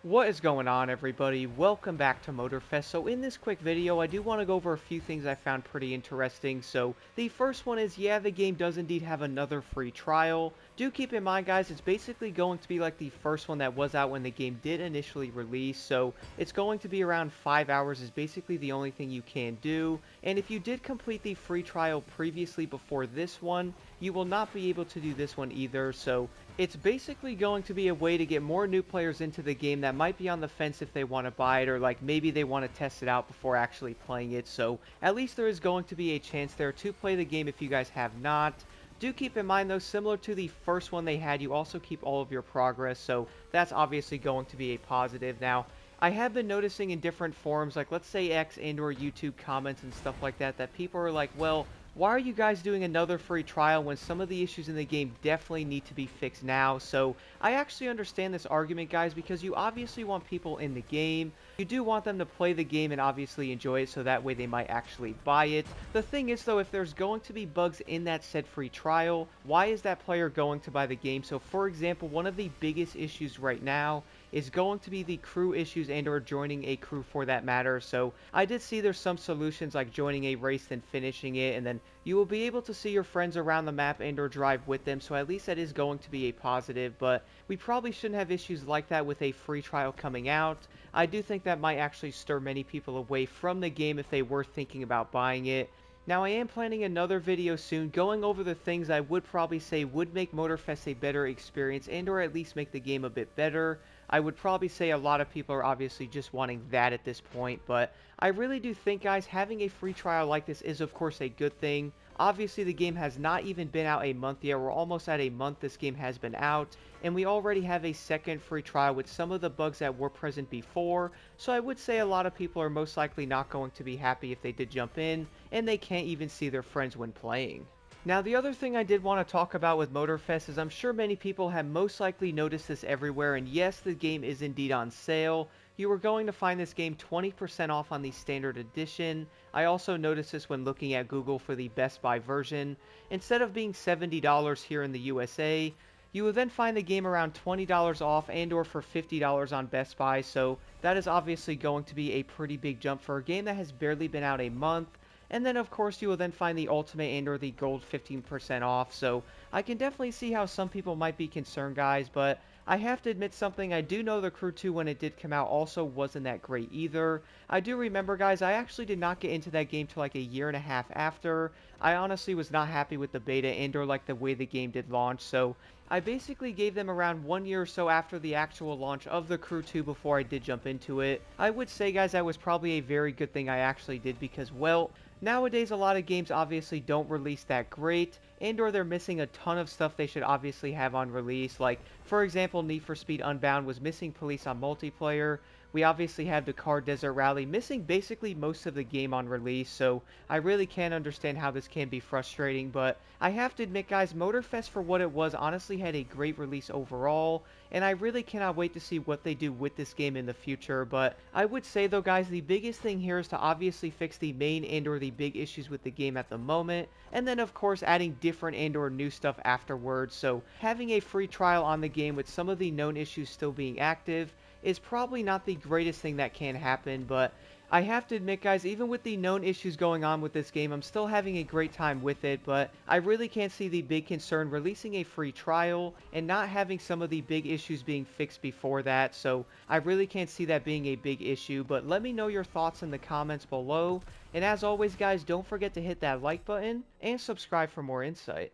What is going on, everybody? Welcome back to Motorfest. So in this quick video, I do want to go over a few things I found pretty interesting. So the first one is, yeah, the game does indeed have another free trial. Do keep in mind, guys, it's basically going to be like the first one that was out when the game did initially release. So it's going to be around 5 hours is basically the only thing you can do. And if you did complete the free trial previously before this one, you will not be able to do this one either. So it's basically going to be a way to get more new players into the game that might be on the fence if they want to buy it, or like maybe they want to test it out before actually playing it. So at least there is going to be a chance there to play the game if you guys have not. Do keep in mind though, similar to the first one they had, you also keep all of your progress, so that's obviously going to be a positive. Now, I have been noticing in different forums, like let's say X and or YouTube comments and stuff like that, that people are like, well, why are you guys doing another free trial when some of the issues in the game definitely need to be fixed now? So I actually understand this argument, guys, because you obviously want people in the game. You do want them to play the game and obviously enjoy it, so that way they might actually buy it. The thing is, though, if there's going to be bugs in that said free trial, why is that player going to buy the game? So for example, one of the biggest issues right now is going to be the crew issues and or joining a crew for that matter. So I did see there's some solutions like joining a race then finishing it, and then you will be able to see your friends around the map and or drive with them, so at least that is going to be a positive. But we probably shouldn't have issues like that with a free trial coming out. I do think that might actually stir many people away from the game if they were thinking about buying it. Now, I am planning another video soon going over the things I would probably say would make Motorfest a better experience and or at least make the game a bit better. I would probably say a lot of people are obviously just wanting that at this point, but I really do think, guys, having a free trial like this is of course a good thing. Obviously, the game has not even been out a month yet. We're almost at a month this game has been out, and we already have a second free trial with some of the bugs that were present before, so I would say a lot of people are most likely not going to be happy if they did jump in, and they can't even see their friends when playing. Now, the other thing I did want to talk about with Motorfest is I'm sure many people have most likely noticed this everywhere, and yes, the game is indeed on sale. You are going to find this game 20% off on the standard edition. I also noticed this when looking at Google for the Best Buy version. Instead of being $70 here in the USA, you will then find the game around $20 off and or for $50 on Best Buy, so that is obviously going to be a pretty big jump for a game that has barely been out a month. And then, of course, you will then find the Ultimate and or the Gold 15% off. So I can definitely see how some people might be concerned, guys. But I have to admit something. I do know the Crew 2, when it did come out, also wasn't that great either. I do remember, guys, I actually did not get into that game till like a year and a half after. I honestly was not happy with the beta and or like the way the game did launch. So I basically gave them around 1 year or so after the actual launch of the Crew 2 before I did jump into it. I would say, guys, that was probably a very good thing I actually did because, well, nowadays, a lot of games obviously don't release that great, and or they're missing a ton of stuff they should obviously have on release. Like, for example, Need for Speed Unbound was missing police on multiplayer. We obviously have the Car Desert Rally missing basically most of the game on release, so I really can't understand how this can be frustrating, but I have to admit, guys, Motorfest for what it was honestly had a great release overall, and I really cannot wait to see what they do with this game in the future. But I would say though, guys, the biggest thing here is to obviously fix the main and or the big issues with the game at the moment, and then of course adding different and or new stuff afterwards. So having a free trial on the game with some of the known issues still being active is probably not the greatest thing that can happen, but I have to admit, guys, even with the known issues going on with this game, I'm still having a great time with it, but I really can't see the big concern releasing a free trial and not having some of the big issues being fixed before that, so I really can't see that being a big issue. But let me know your thoughts in the comments below, and as always, guys, don't forget to hit that like button and subscribe for more insight.